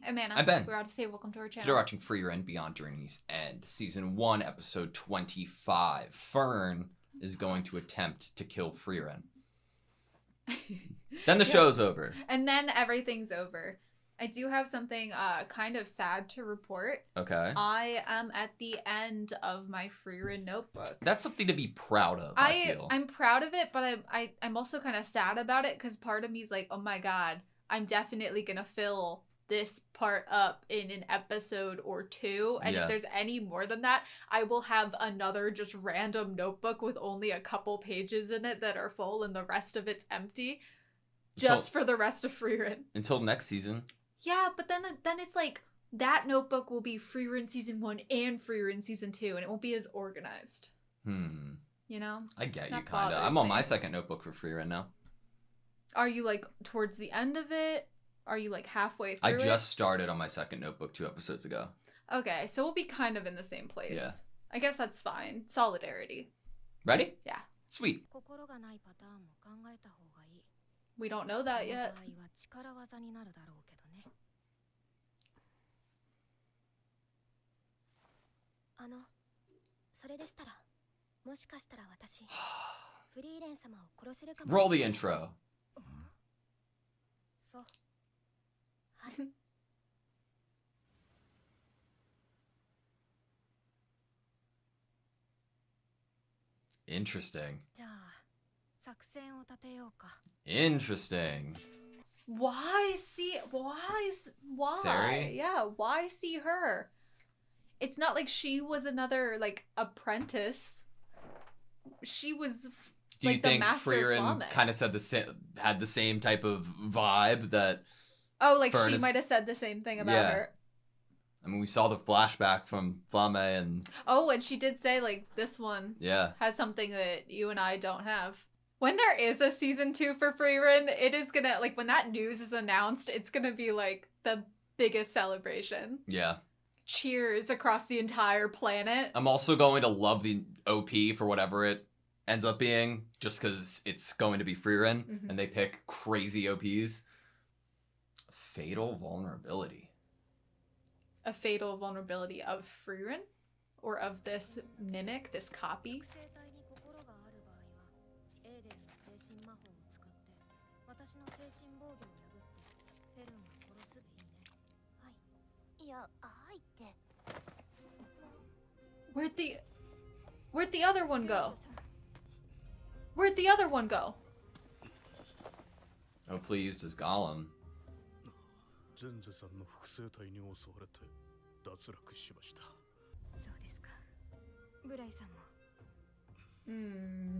Amanda. I'm Ben. We're AutoSave. Welcome to our channel. Today we're watching Frieren Beyond Journey's End, Season 1, Episode 25. Fern is going to attempt to kill Frieren. Then the show's over. And then everything's over. I do have something kind of sad to report. Okay. I am at the end of my Frieren notebook. That's something to be proud of, I feel. I'm proud of it, but I'm also kind of sad about it because part of me is like, oh my god, I'm definitely going to fill this part up in an episode or two, and if there's any more than that, I will have another just random notebook with only a couple pages in it that are full and the rest of it's empty, just for the rest of Frieren. Until next season. Yeah, but then it's like that notebook will be Frieren season 1 and Frieren season 2, and it won't be as organized. You know? I get you, kind of. I'm on my second notebook for Frieren now. Are you like towards the end of it? Are you like halfway through I just started on my second notebook 2 episodes ago. Okay, so we'll be kind of in the same place. Yeah. I guess that's fine. Solidarity. Ready? Yeah. Sweet. We don't know that yet. Roll the intro. Interesting. Interesting. Why? Sari? Yeah, why see her? It's not like she was another, like, apprentice. She was, Do you think Frieren kind of had the same type of vibe that... Oh, like she might have said the same thing about her. I mean, we saw the flashback from Flamme and... Oh, and she did say, like, this one has something that you and I don't have. When there is a season 2 for Frieren, it is gonna, like, when that news is announced, it's gonna be, like, the biggest celebration. Yeah. Cheers across the entire planet. I'm also going to love the OP for whatever it ends up being, just because it's going to be Frieren, and they pick crazy OPs. Fatal vulnerability. A fatal vulnerability of Frieren? Or of this mimic, this copy? Where'd the other one go? Where'd the other one go? Hopefully used his golem.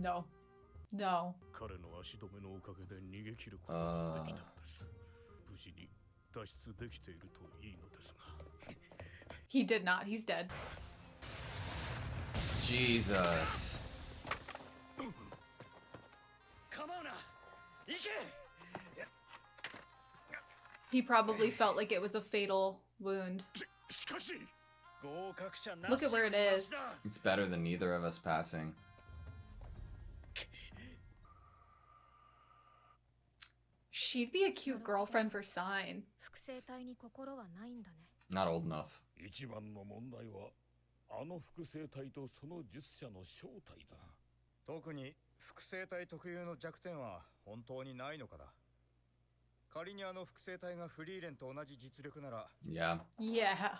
No. No. He did not. He's dead. Jesus. He probably felt like it was a fatal wound. Look at where it is. It's better than neither of us passing. She'd be a cute girlfriend for Sign. Not old enough. Yeah. Yeah.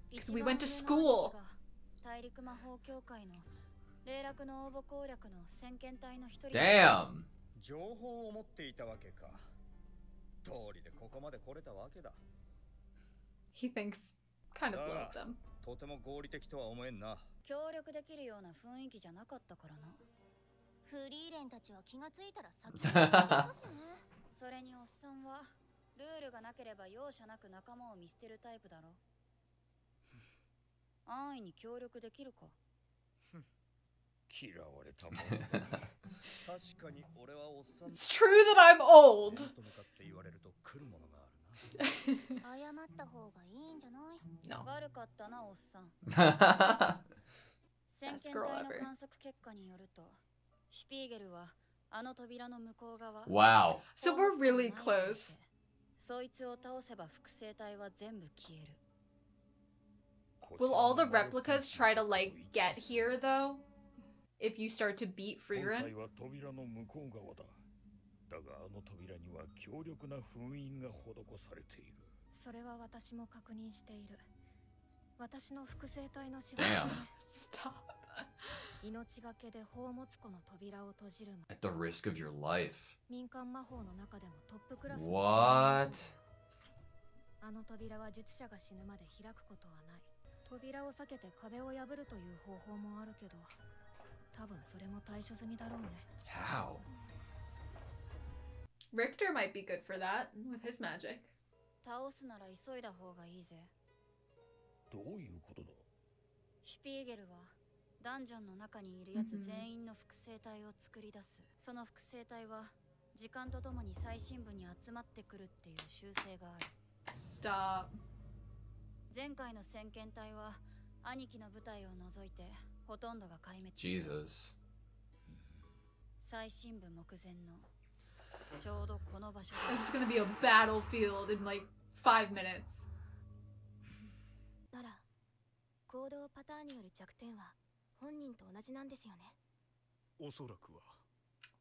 Because we went to school. Damn. He thinks kind of low of them. It's true that I'm old. No. Best girl ever. Wow. So we're really close. Will all the replicas try to, like, get here, though? If you start to beat Frieren? Damn. Stop. At the risk of your life. What? How? Richter might be good for that with his magic. Stop. Jesus. This is gonna be a battlefield in like 5 minutes.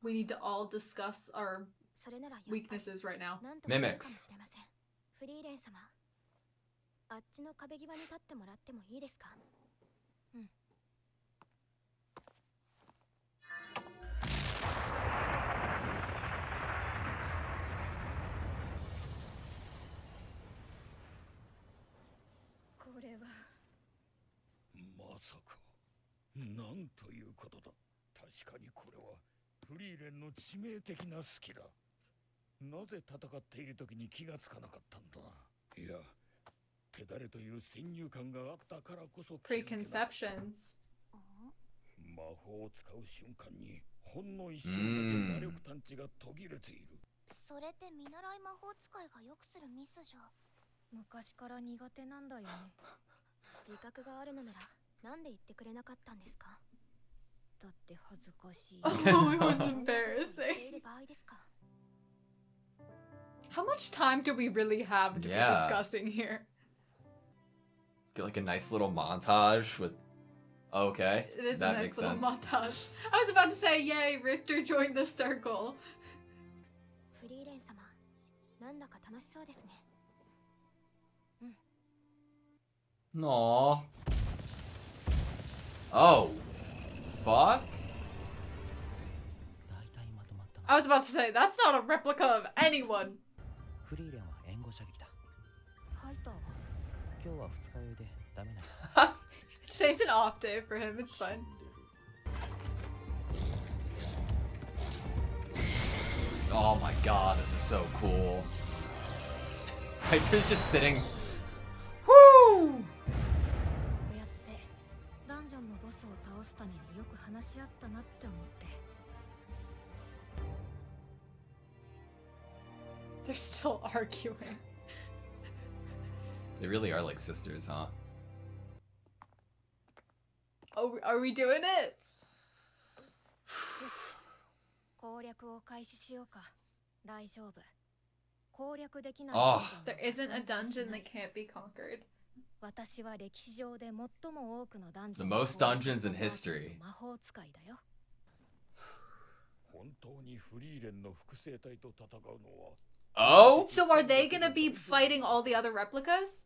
We need to all discuss our weaknesses right now. Mimics. Preconceptions. Oh, it was embarrassing. How much time do we really have to be discussing here? Get like a nice little montage with... Okay, it is that a nice makes little sense. montage. I was about to say, yay, Richter joined the circle. Aww. Oh. Fuck? I was about to say, that's not a replica of anyone. Today's an off day for him, it's fine. Oh my god, this is so cool. Hector's just sitting. Woo! They're still arguing. They really are like sisters, huh? Oh, are we doing it? Oh. There isn't a dungeon that can't be conquered. The most dungeons in history. Oh? So are they gonna be fighting all the other replicas?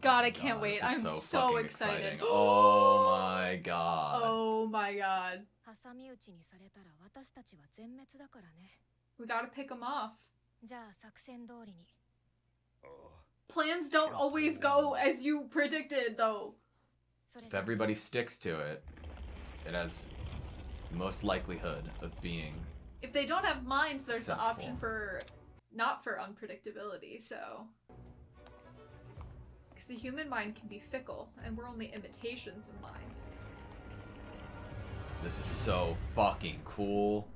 God, I can't wait. I'm so excited. Oh my god. Oh my god. We gotta pick them off. Plans don't always go as you predicted, though. If everybody sticks to it, it has the most likelihood of being If they don't have minds, there's the successful. option for not for unpredictability, so. Because the human mind can be fickle, and we're only imitations of minds. This is so fucking cool.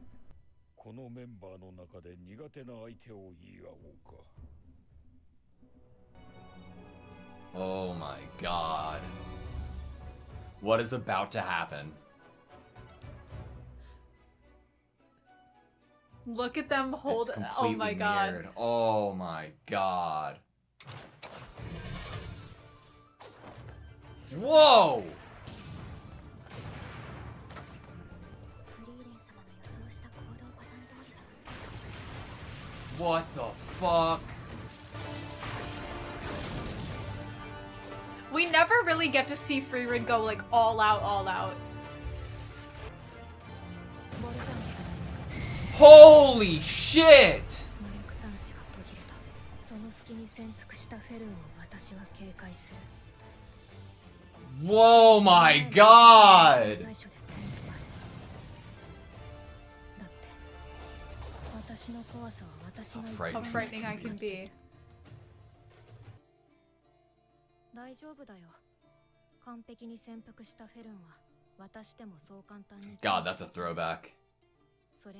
Oh my god. What is about to happen? Look at them hold. Oh my god. Mirrored. Oh my god. Whoa! What the fuck? We never really get to see Frieren go like all out, all out. Holy shit! Whoa my god! How frightening I can be. God, that's a throwback. God,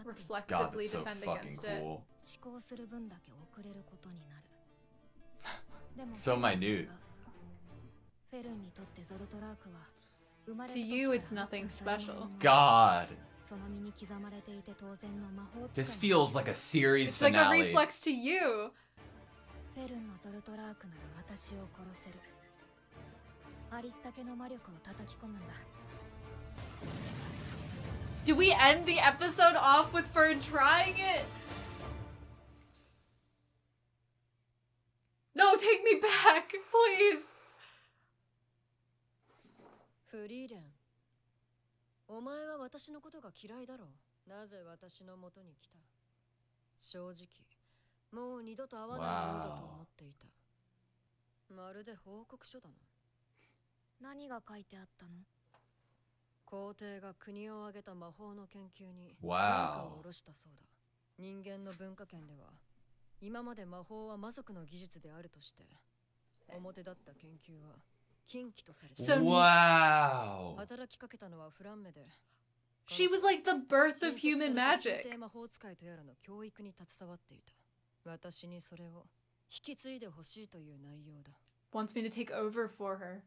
Reflexively that's so defend fucking against cool. So minute. To you, it's nothing special. God. This feels like a series it's finale. It's like a reflex to you. Do we end the episode off with Fern trying it? No, take me back, please. Frieren, お前は私のことが嫌いだろう。なぜ私の元に来た？正直、もう二度と会わないものだと思っていた。まるで報告書だな。何が書いてあったの？皇帝が国を挙げた魔法の研究に文化を下ろしたそうだ。人間の文化圏では、今まで魔法は魔族の技術であるとして、表だった研究は禁忌とされている。Wow. 働きかけたのはフランメで。She was like the birth of human magic. 魔法使いとやらの教育に携わっていた。私にそれを引き継いでほしいという内容だ。Wants me to take over for her.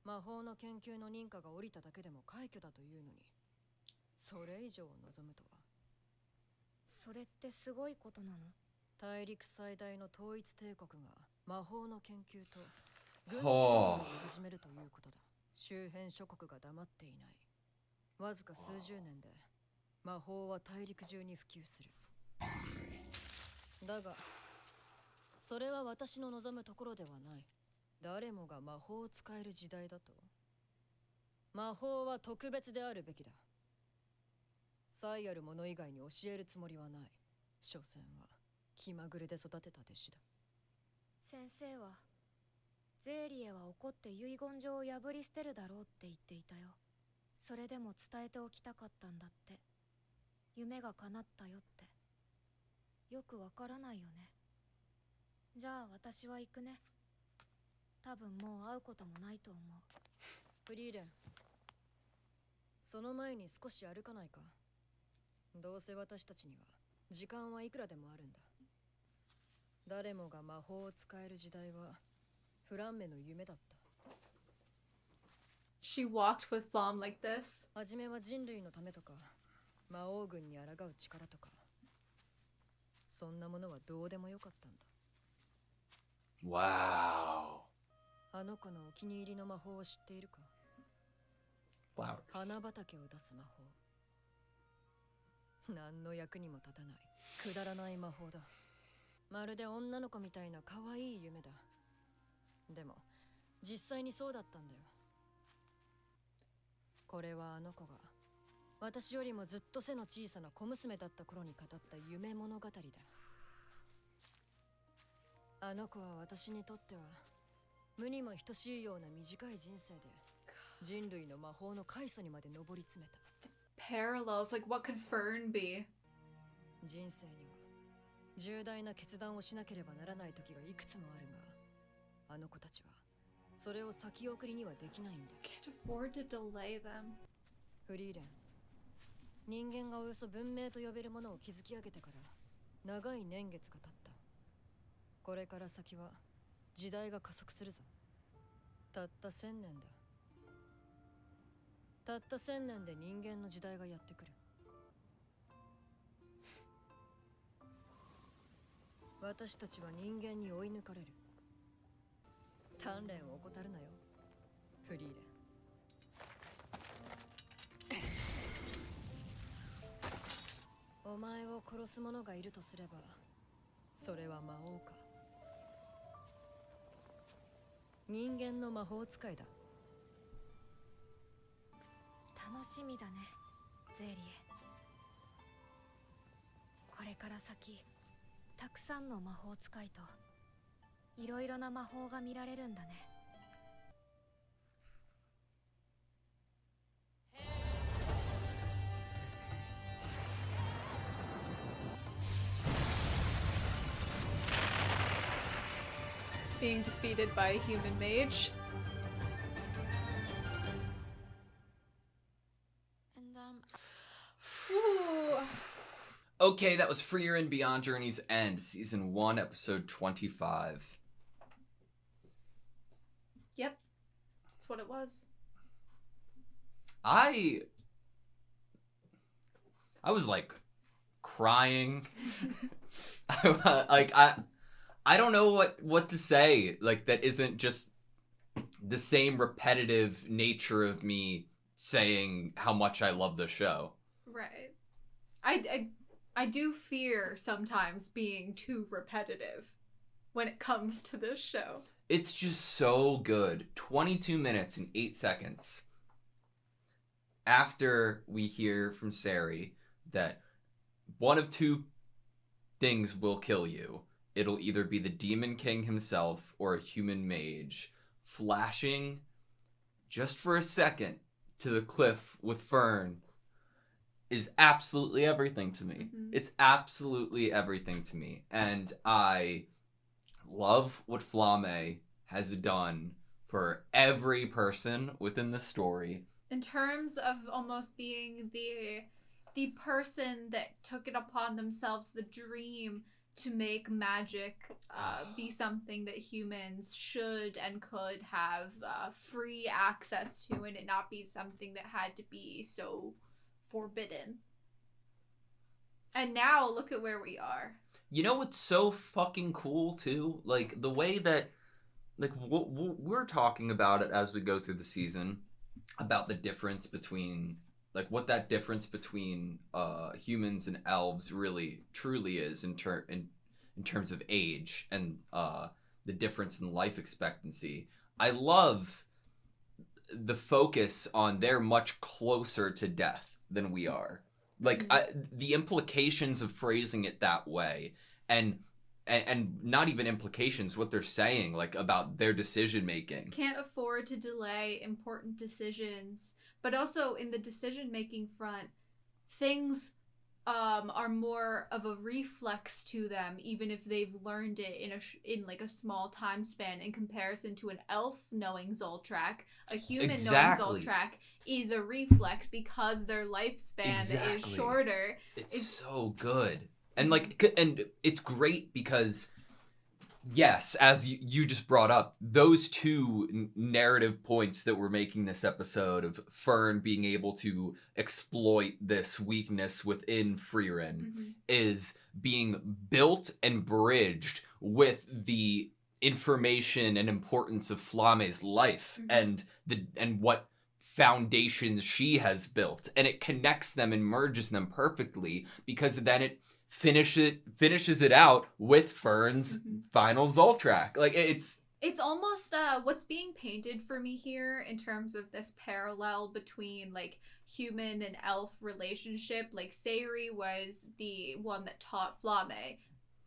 魔法の研究の認可が下りただけでも快挙だというのに、それ以上を望むとは。それってすごいことなの？大陸最大の統一帝国が魔法の研究と軍事を始めるということだ。周辺諸国が黙っていない。わずか数十年で魔法は大陸中に普及する。だが、それは私の望むところではない。誰もが魔法を使える時代だと。魔法は特別であるべきだ。才ある者以外に教えるつもりはない。所詮は気まぐれで育てた弟子だ。先生はゼーリエは怒って遺言状を破り捨てるだろうって言っていたよ。それでも伝えておきたかったんだって。夢が叶ったよって。よくわからないよね。じゃあ私は行くね。多分もう会うこともないと思う。フリーレン、その前に少し歩かないか？どうせ私たちには時間はいくらでもあるんだ。誰もが魔法を使える時代はフランメの夢だった。She walked with Flam like this. はじめは人類のためとか、魔王軍に抗う力とか、そんなものはどうでもよかったんだ。Wow. あの子のお気に入りの魔法を知っているか？ Flowers. 花畑を出す魔法。何の役にも立たない、くだらない魔法だ。まるで女の子みたいな可愛い夢だ。でも、実際にそうだったんだよ。これはあの子が、私よりもずっと背の小さな小娘だった頃に語った夢物語だ。あの子は私にとっては、無にも等しいような短い人生で人類の魔法の開祖にまで上り詰めた。parallels? Like, what could Fern be? 人生には重大な決断をしなければならない時がいくつもあるが、あの子たちはそれを先送りにはできないんだ。 Can't afford to delay them. フリーレン、人間がおよそ文明と呼べるものを築き上げてから長い年月が経った。これから先は時代が加速するぞ。たった1000年だ。たった1000年で人間の時代がやってくる。私たちは人間に追い抜かれる。鍛錬を怠るなよ、フリーレン。お前を殺す者がいるとすれば、それは魔王か。人間の魔法使いだ。楽しみだね、ゼリエ。これから先、たくさんの魔法使いといろいろな魔法が見られるんだね。Being defeated by a human mage. And Ooh. Okay, that was Frieren Beyond Journey's End, Season 1, Episode 25. Yep. That's what it was. I was like crying. I don't know what to say. Like, that isn't just the same repetitive nature of me saying how much I love the show. Right. I do fear sometimes being too repetitive when it comes to this show. It's just so good. 22 minutes and 8 seconds after we hear from Sari that one of two things will kill you. It'll either be the Demon King himself or a human mage, flashing just for a second to the cliff with Fern is absolutely everything to me. Mm-hmm. It's absolutely everything to me. And I love what Flame has done for every person within the story. In terms of almost being the person that took it upon themselves, the dream to make magic be something that humans should and could have free access to, and it not be something that had to be so forbidden. And now look at where we are. You know what's so fucking cool too? Like the way that, like we're talking about it as we go through the season, about the difference between, like what that difference between humans and elves really truly is in terms of age and the difference in life expectancy. I love the focus on they're much closer to death than we are. Like the implications of phrasing it that way, and not even implications, what they're saying, like about their decision making. Can't afford to delay important decisions, but also in the decision making front, things are more of a reflex to them, even if they've learned it in like a small time span, in comparison to an elf knowing Zoltrak. A human knowing Zoltrak is a reflex because their lifespan is shorter. It's so good. And like, and it's great because, yes, as you just brought up, those two narrative points that we're making this episode of Fern being able to exploit this weakness within Frieren is being built and bridged with the information and importance of Flame's life and what foundations she has built, and it connects them and merges them perfectly, because then it finishes it out with Fern's final Zoltrak. Like it's almost what's being painted for me here in terms of this parallel between like human and elf relationship. Like Sayuri was the one that taught Flame,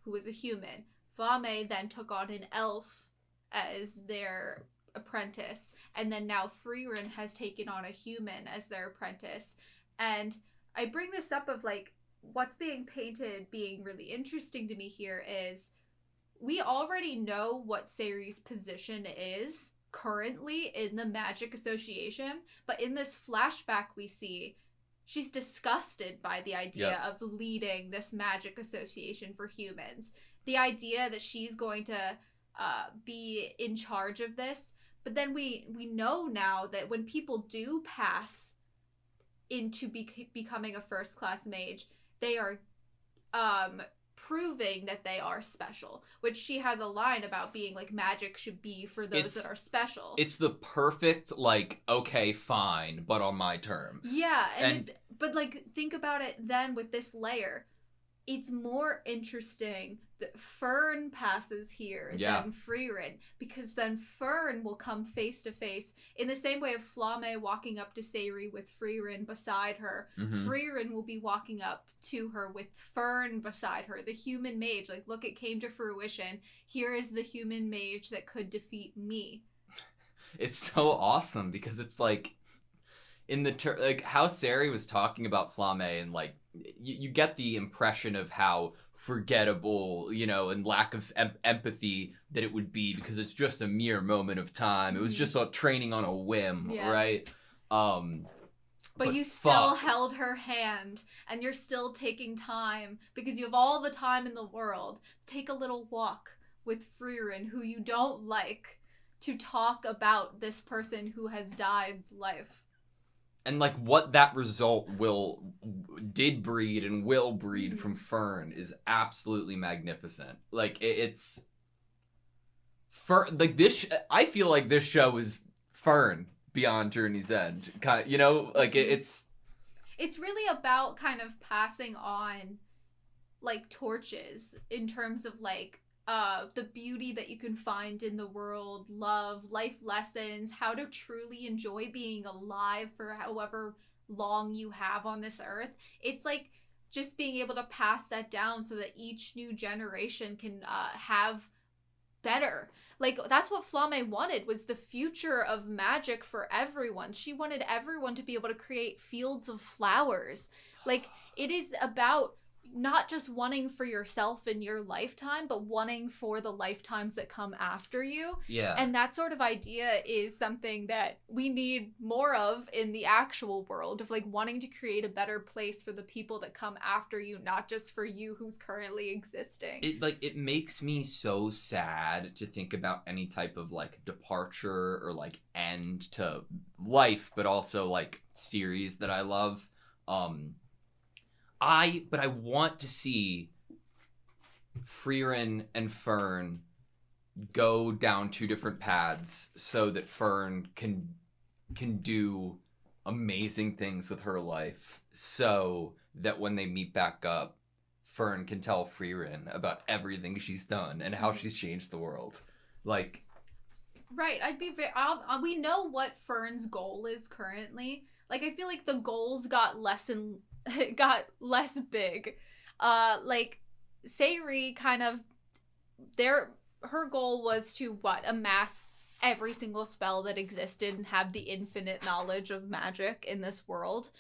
who was a human. Flame then took on an elf as their apprentice, and then now Frieren has taken on a human as their apprentice. And I bring this up of like what's being painted being really interesting to me here is we already know what Sayri's position is currently in the Magic Association, but in this flashback we see she's disgusted by the idea of leading this Magic Association for humans. The idea that she's going to be in charge of this. But then we know now that when people do pass into becoming a first class mage, they are proving that they are special, which she has a line about being like magic should be for those that are special. It's the perfect like, okay, fine, but on my terms. Yeah, and but like think about it then with this layer. It's more interesting that Fern passes here than Frieren, because then Fern will come face to face in the same way of Flamme walking up to Sayri with Frieren beside her. Frieren will be walking up to her with Fern beside her, the human mage. Like, look, it came to fruition. Here is the human mage that could defeat me. It's so awesome because it's like in the like how Sayri was talking about Flamme and like you get the impression of how forgettable, you know, and lack of empathy that it would be because it's just a mere moment of time. It was just a training on a whim, right? But you still held her hand, and you're still taking time because you have all the time in the world. Take a little walk with Frieren, who you don't like, to talk about this person who has died life. And like what that result did breed and will breed from Fern is absolutely magnificent. Like it's Fern, like this. I feel like this show is Fern beyond Journey's End. Kind of, you know, like it's really about kind of passing on like torches in terms of like the beauty that you can find in the world, love, life lessons, how to truly enjoy being alive for however long you have on this earth. It's like just being able to pass that down so that each new generation can have better. Like, that's what Flamme wanted, was the future of magic for everyone. She wanted everyone to be able to create fields of flowers. Like, it is about not just wanting for yourself in your lifetime, but wanting for the lifetimes that come after you. Yeah. And that sort of idea is something that we need more of in the actual world, of like wanting to create a better place for the people that come after you, not just for you who's currently existing. It makes me so sad to think about any type of like departure or like end to life, but also like series that I love. But I want to see Frieren and Fern go down two different paths so that Fern can do amazing things with her life, so that when they meet back up, Fern can tell Frieren about everything she's done and how she's changed the world. Like, right, we know what Fern's goal is currently. Like, I feel like the goals got less big. Like, Sayri kind of, her goal was to amass every single spell that existed and have the infinite knowledge of magic in this world.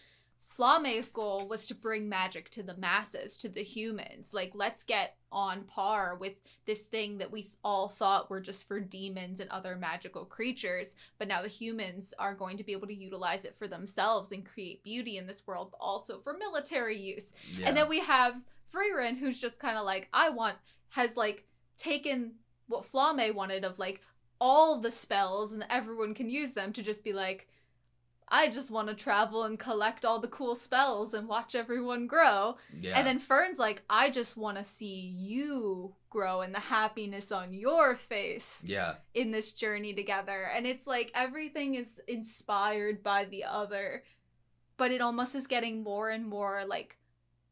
Flamme's goal was to bring magic to the masses, to the humans. Like, let's get on par with this thing that we all thought were just for demons and other magical creatures, but now the humans are going to be able to utilize it for themselves and create beauty in this world, but also for military use. Yeah. And then we have Frieren, who's just kind of like, has like taken what Flamme wanted of like all the spells and everyone can use them, to just be like, I just want to travel and collect all the cool spells and watch everyone grow. Yeah. And then Fern's like, I just want to see you grow and the happiness on your face. Yeah. In this journey together. And it's like everything is inspired by the other, but it almost is getting more and more like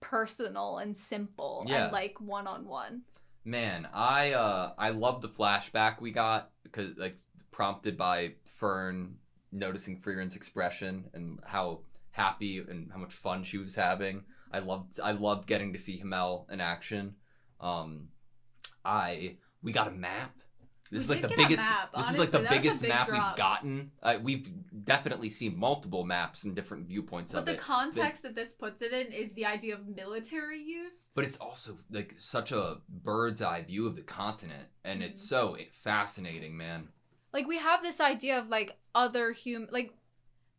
personal and simple and like one-on-one. Man, I love the flashback we got, because like prompted by Fern noticing Frieren's expression and how happy and how much fun she was having. I loved getting to see Himmel in action. We got a map This is like the biggest. This is like the biggest map we've gotten. We've definitely seen multiple maps and different viewpoints of it. But the context that this puts it in is the idea of military use. But it's also like such a bird's eye view of the continent, and it's so fascinating, man. Like we have this idea of like other like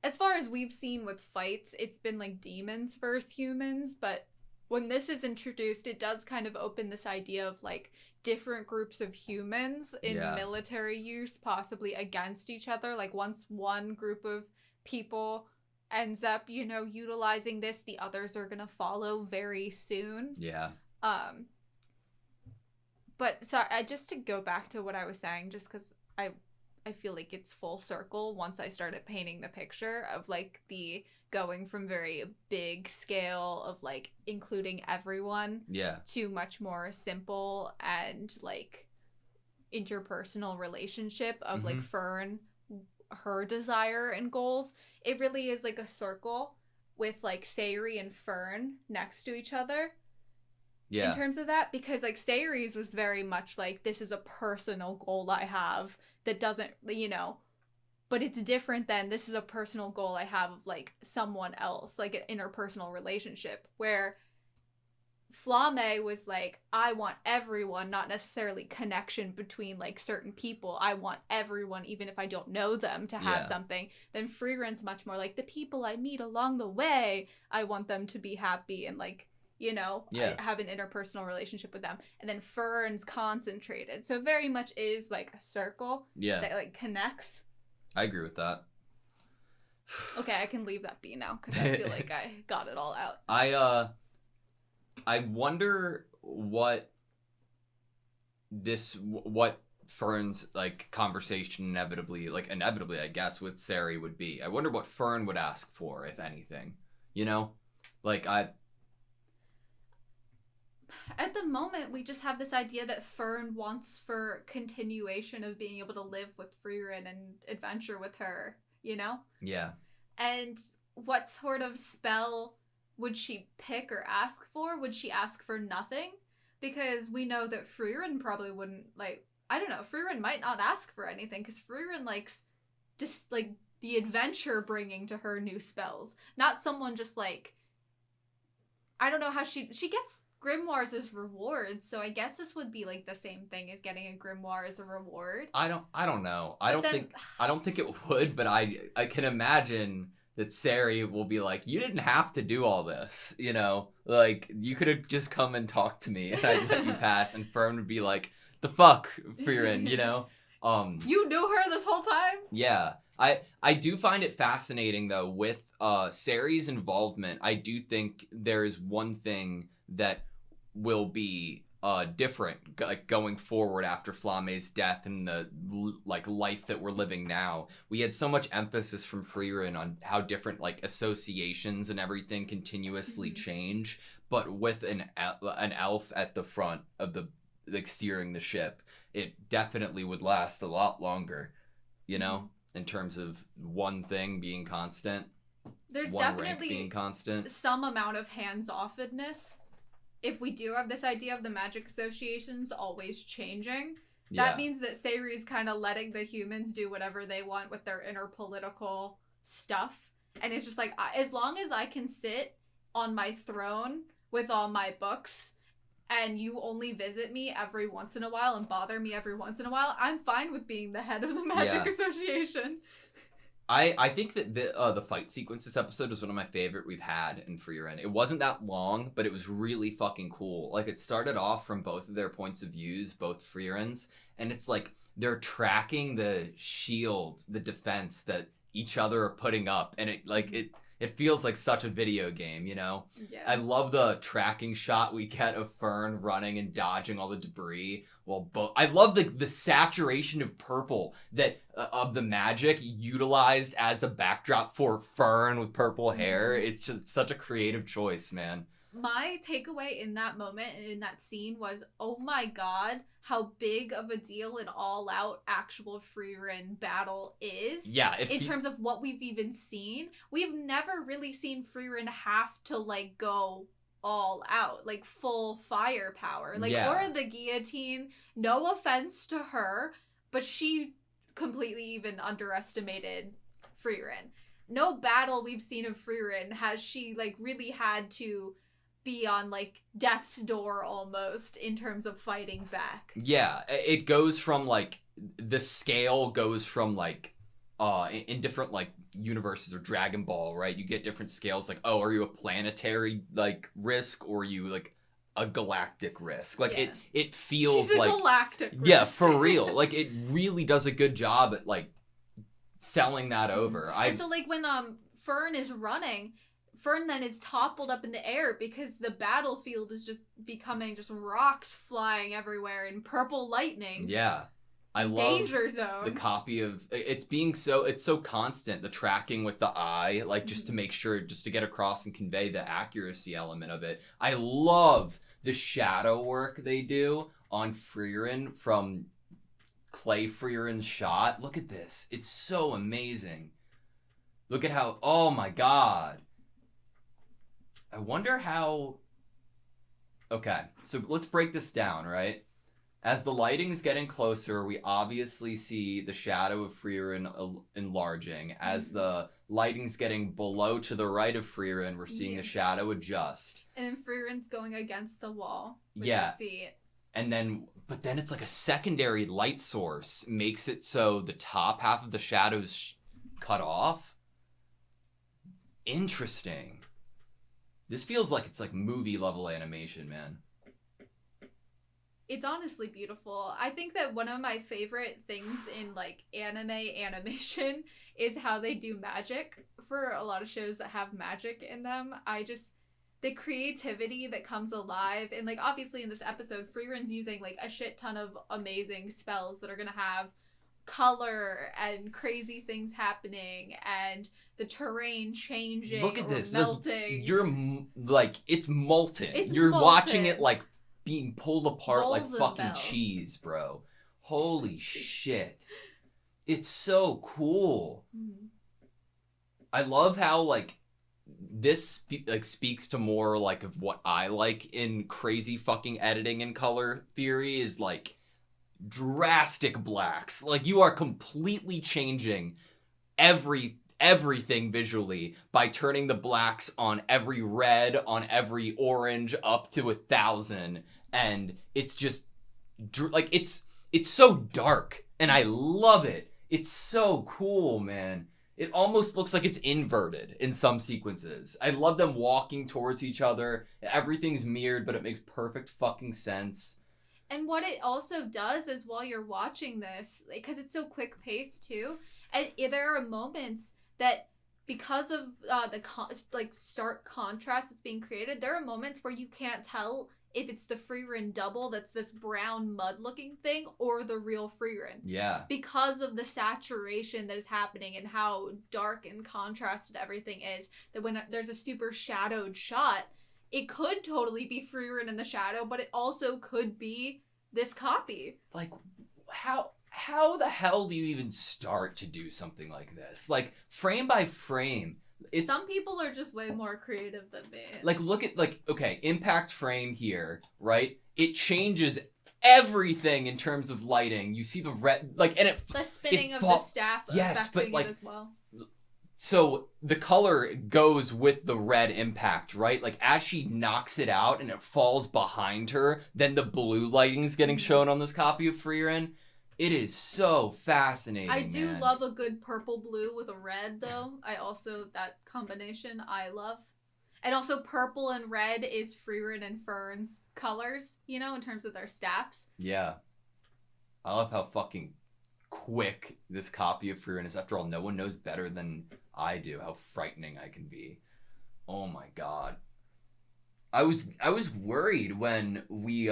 as far as we've seen with fights, it's been like demons versus humans, but when this is introduced, it does kind of open this idea of like different groups of humans in military use, possibly against each other. Like once one group of people ends up, you know, utilizing this, the others are gonna follow very soon. Yeah. But sorry, just to go back to what I was saying, just because I feel like it's full circle once I started painting the picture of like the going from very big scale of like including everyone to much more simple and like interpersonal relationship of like Fern, her desire and goals. It really is like a circle with like Sayuri and Fern next to each other. Yeah. In terms of that, because like Sayuri's was very much like, this is a personal goal I have that doesn't, you know, but it's different than this is a personal goal I have of like someone else, like an interpersonal relationship, where Flame was like, I want everyone, not necessarily connection between like certain people. I want everyone, even if I don't know them, to have something. Then Frieren's much more like the people I meet along the way, I want them to be happy and like, you know, I have an interpersonal relationship with them. And then Fern's concentrated. So very much is like a circle that like connects. I agree with that. Okay, I can leave that be now because I feel like I got it all out. I wonder what Fern's like conversation inevitably I guess with Sari would be. I wonder what Fern would ask for, if anything. You know? Like at the moment, we just have this idea that Fern wants for continuation of being able to live with Frieren and adventure with her, you know? Yeah. And what sort of spell would she pick or ask for? Would she ask for nothing? Because we know that Frieren probably wouldn't, like, I don't know, Frieren might not ask for anything, because Frieren likes just, like, the adventure bringing to her new spells. Not someone just, like, I don't know how she gets grimoires as rewards, so I guess this would be like the same thing as getting a grimoire as a reward. I don't know. I don't think it would, but I can imagine that Sari will be like, you didn't have to do all this, you know? Like, you could have just come and talked to me and I'd let you pass, and Fern would be like, the fuck, Frieren, you know? You knew her this whole time? Yeah. I do find it fascinating, though, with Sari's involvement. I do think there is one thing that will be different, like going forward after Flame's death and the like life that we're living now. We had so much emphasis from Frieren on how different like associations and everything continuously change, but with an elf at the front of the like steering the ship, it definitely would last a lot longer, you know, in terms of one thing being constant. There's definitely being constant. Some amount of hands-offedness. If we do have this idea of the magic associations always changing, that means that Sayuri is kind of letting the humans do whatever they want with their inner political stuff. And it's just like, as long as I can sit on my throne with all my books and you only visit me every once in a while and bother me every once in a while, I'm fine with being the head of the magic association. I think that the fight sequence this episode was one of my favorite we've had in Frieren. It wasn't that long, but it was really fucking cool. Like, it started off from both of their points of views, both Frieren's, and it's like they're tracking the shield, the defense that each other are putting up, and it feels like such a video game, you know? Yeah. I love the tracking shot we get of Fern running and dodging all the debris. I love the saturation of purple that of the magic utilized as a backdrop for Fern with purple hair. It's just such a creative choice, man. My takeaway in that moment and in that scene was, oh my god, how big of a deal an all-out actual Frieren battle is. Yeah. In terms of what we've even seen. We've never really seen Frieren have to, like, go all out, like, full firepower. Like, or the guillotine. No offense to her, but she completely even underestimated Frieren. No battle we've seen of Frieren has she, like, really had to be on, like, death's door almost in terms of fighting back. Yeah, it goes from, like, the scale goes from, like, in different, like, universes or Dragon Ball, right? You get different scales, like, oh, are you a planetary, like, risk, or are you, like, a galactic risk? Like, Yeah. it feels She's a like... galactic risk. Yeah, for real. Like, it really does a good job at, like, selling that over. And so, like, when Fern is running, Fern then is toppled up in the air because the battlefield is just becoming just rocks flying everywhere and purple lightning. Yeah. I love Danger Zone. the copy of it's so constant, the tracking with the eye, like, just to make sure, just to get across and convey the accuracy element of it. I love the shadow work they do on Frieren from Clay Frieren's shot. Look at this. It's so amazing. Look at how, oh my god. I wonder how... Okay, so let's break this down, right? As the lighting's getting closer, we obviously see the shadow of Frieren enlarging. As the lighting's getting below to the right of Frieren, we're seeing the shadow adjust. And then Frieren's going against the wall with Yeah. her feet. And then, but then it's like a secondary light source makes it so the top half of the shadow's cut off. Interesting. This feels like it's like movie level animation, man. It's honestly beautiful. I think that one of my favorite things in, like, anime animation is how they do magic. For a lot of shows that have magic in them, the creativity that comes alive, and, like, obviously in this episode, Frieren's using, like, a shit ton of amazing spells that are gonna have color and crazy things happening and the terrain changing. Look at this. Melting. You're like, it's molten. You're molten. watching it like being pulled apart Balls like of fucking bell. cheese, bro. Holy shit. It's so cool. I love how, like, this speaks to more, like, of what I like in crazy fucking editing and color theory is, like, drastic blacks. Like, you are completely changing everything visually by turning the blacks on every red, on every orange, up to 1,000, and it's just like, it's so dark, and I love it. It's so cool, man. It almost looks like it's inverted in some sequences. I love them walking towards each other. Everything's mirrored, but it makes perfect fucking sense. And what it also does is, while you're watching this, because it's so quick paced too, and there are moments that, because of the stark contrast that's being created, there are moments where you can't tell if it's the Frieren double that's this brown mud looking thing or the real Frieren. Yeah. Because of the saturation that is happening and how dark and contrasted everything is, that when there's a super shadowed shot, it could totally be Frieren in the shadow, but it also could be this copy. Like, how the hell do you even start to do something like this? Like, frame by frame. Some people are just way more creative than me. Like, look at, like, okay, impact frame here, right? It changes everything in terms of lighting. You see the red, like, and the spinning of the staff affecting like, it as well. So the color goes with the red impact, right? Like, as she knocks it out and it falls behind her, then the blue lighting's getting shown on this copy of Frieren. It is so fascinating. I do man. love a good purple blue with a red, though. That combination I love. And also purple and red is Frieren and Fern's colors, you know, in terms of their staffs. Yeah. I love how fucking quick this copy of Frieren is. After all, no one knows better than I do how frightening I can be. Oh my god. I was worried when we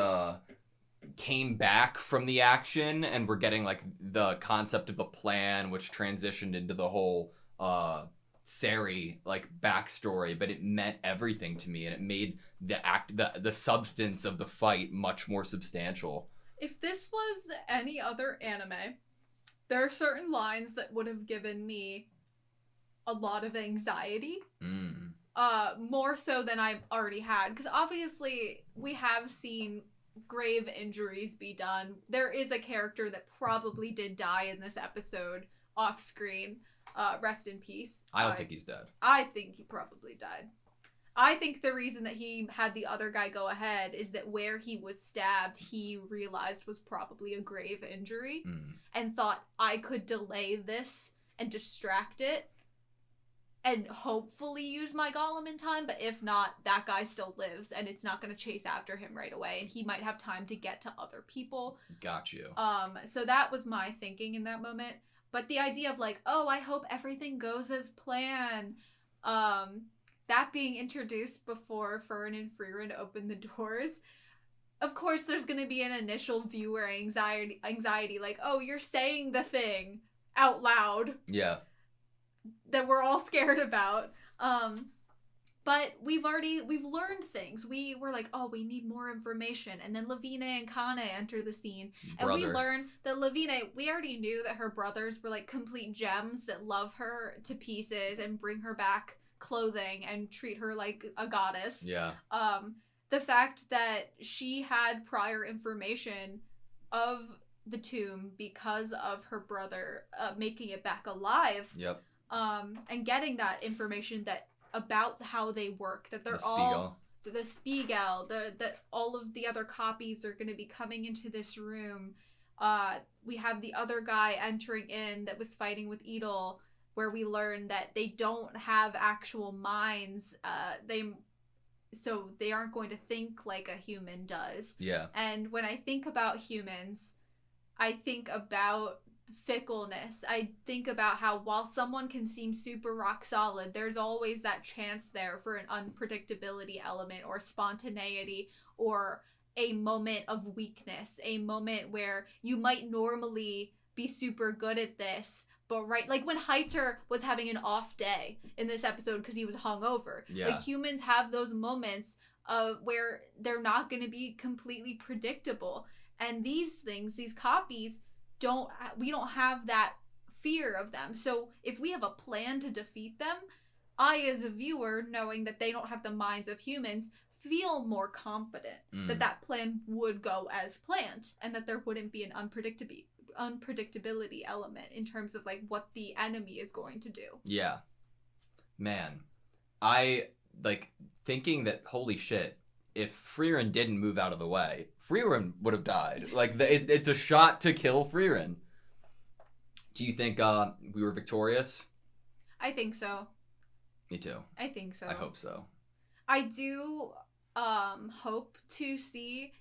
came back from the action and we're getting, like, the concept of a plan, which transitioned into the whole Sari, like, backstory, but it meant everything to me, and it made the substance of the fight much more substantial. If this was any other anime, there are certain lines that would have given me a lot of anxiety. More so than I've already had. Because obviously we have seen grave injuries be done. There is a character that probably did die in this episode off screen. Rest in peace. I don't think he's dead. I think he probably died. I think the reason that he had the other guy go ahead is that where he was stabbed, he realized was probably a grave injury and thought, I could delay this and distract it and hopefully use my golem in time, but if not, that guy still lives and it's not going to chase after him right away and he might have time to get to other people. Got you. So that was my thinking in that moment. But the idea of like, oh, I hope everything goes as planned, that being introduced before Frieren and Frieren open the doors, of course there's going to be an initial viewer anxiety, like, oh, you're saying the thing out loud. Yeah. That we're all scared about. But we've learned things. We were like, oh, we need more information. And then Lavine and Kane enter the scene. And we learn that Lavine, we already knew that her brothers were like complete gems that love her to pieces and bring her back clothing and treat her like a goddess. Yeah. The fact that she had prior information of the tomb because of her brother making it back alive. Yep. And getting that information that about how they work, that they're the Spiegel, that all of the other copies are going to be coming into this room. We have the other guy entering in that was fighting with Edel, where we learn that they don't have actual minds. So they aren't going to think like a human does. Yeah. And when I think about humans, I think about fickleness. I think about how while someone can seem super rock solid, there's always that chance there for an unpredictability element or spontaneity or a moment of weakness, a moment where you might normally be super good at this, but right, like when Heiter was having an off day in this episode because he was hungover. Yeah. Like humans have those moments where they're not going to be completely predictable. And these things, these copies, we don't have that fear of them. So if we have a plan to defeat them, I as a viewer, knowing that they don't have the minds of humans, feel more confident that plan would go as planned and that there wouldn't be an unpredictability element in terms of like what the enemy is going to do. Yeah. Man, I like thinking that, holy shit, if Frieren didn't move out of the way, Frieren would have died. Like, it's a shot to kill Frieren. Do you think we were victorious? I think so. Me too. I think so. I hope so. I do hope to see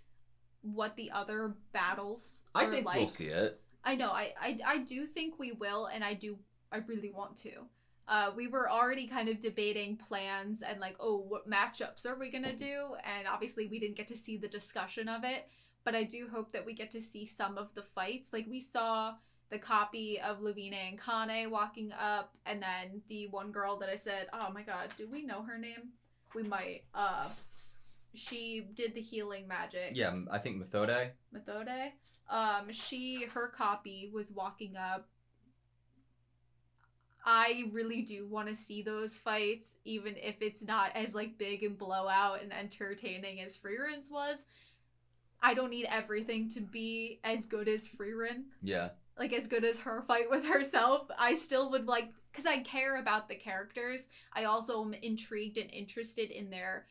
what the other battles are like. I think we'll see it. I know. I do think we will, and I really want to. We were already kind of debating plans and like, oh, what matchups are we going to do? And obviously we didn't get to see the discussion of it, but I do hope that we get to see some of the fights. Like we saw the copy of Lavine and Kane walking up, and then the one girl that I said, oh my god, do we know her name? We might. She did the healing magic. Yeah, I think Methode. Her copy was walking up. I really do want to see those fights, even if it's not as like big and blowout and entertaining as Frieren's was. I don't need everything to be as good as Frieren. Yeah. Like as good as her fight with herself. I still would like, because I care about the characters. I also am intrigued and interested in their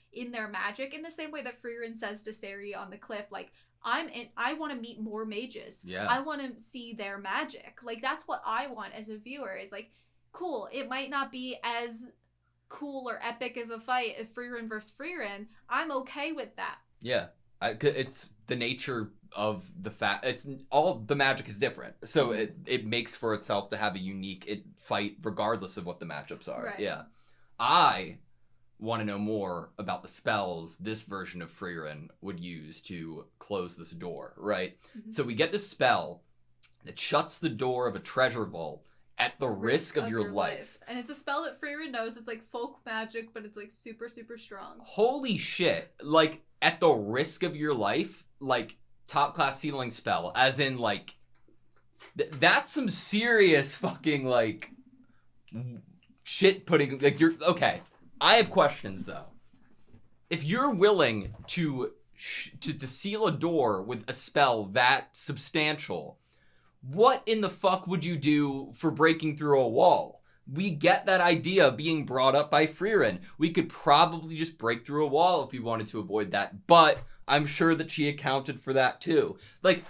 magic in the same way that Frieren says to Seri on the cliff, like, I want to meet more mages. Yeah. I want to see their magic. Like that's what I want as a viewer is like, cool, it might not be as cool or epic as a fight if Frieren versus Frieren. I'm okay with that. Yeah. It's the nature of the fact, it's all the magic is different. So it makes for itself to have a unique fight regardless of what the matchups are. Right. Yeah. I want to know more about the spells this version of Frieren would use to close this door, right? Mm-hmm. So we get this spell that shuts the door of a treasure vault at the risk of your life. And it's a spell that Frieren knows. It's like folk magic, but it's like super, super strong. Holy shit. Like, at the risk of your life, like, top class sealing spell. As in, like, that's some serious fucking, like, shit putting, like, you're, okay. I have questions, though. If you're willing to to seal a door with a spell that substantial, what in the fuck would you do for breaking through a wall? We get that idea being brought up by Frieren. We could probably just break through a wall if we wanted to avoid that, but I'm sure that she accounted for that too. Like,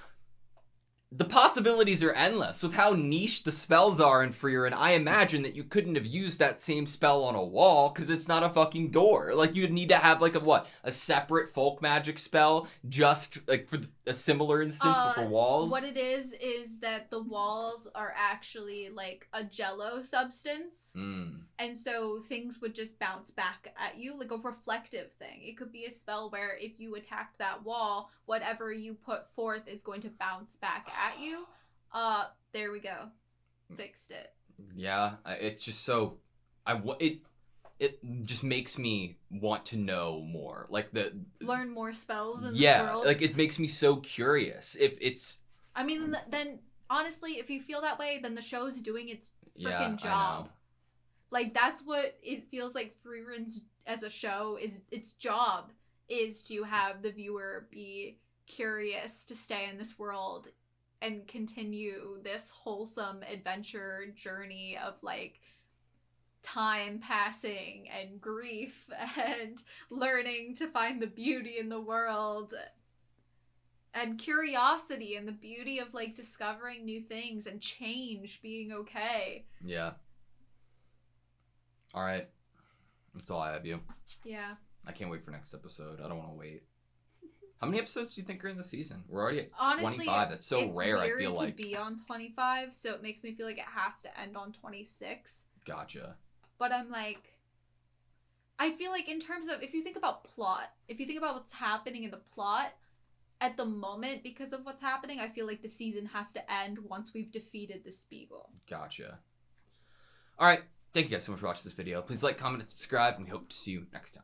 the possibilities are endless. With how niche the spells are in Frieren, I imagine that you couldn't have used that same spell on a wall because it's not a fucking door. Like, you'd need to have, like, a separate folk magic spell just, like, for a similar instance, but for walls? What it is that the walls are actually, like, a jello substance. And so things would just bounce back at you, like a reflective thing. It could be a spell where if you attacked that wall, whatever you put forth is going to bounce back at you. There we go. Fixed it. Yeah, it's just so... It just makes me want to know more. Like, learn more spells in this world. Yeah, like, it makes me so curious. If it's... I mean, then, honestly, if you feel that way, then the show's doing its freaking job. Like, that's what it feels like Frieren's, as a show, is its job is to have the viewer be curious to stay in this world and continue this wholesome adventure journey of, like, time passing and grief and learning to find the beauty in the world and curiosity and the beauty of, like, discovering new things and change being okay. Yeah. All right. That's all I have, you. Yeah. I can't wait for next episode. I don't want to wait. How many episodes do you think are in the season? We're already at Honestly, 25. That's so rare, I feel like. It's weird to be on 25, so it makes me feel like it has to end on 26. Gotcha. But I'm like... I feel like in terms of... If you think about plot, if you think about what's happening in the plot, at the moment, because of what's happening, I feel like the season has to end once we've defeated the Spiegel. Gotcha. All right. Thank you guys so much for watching this video. Please like, comment, and subscribe, and we hope to see you next time.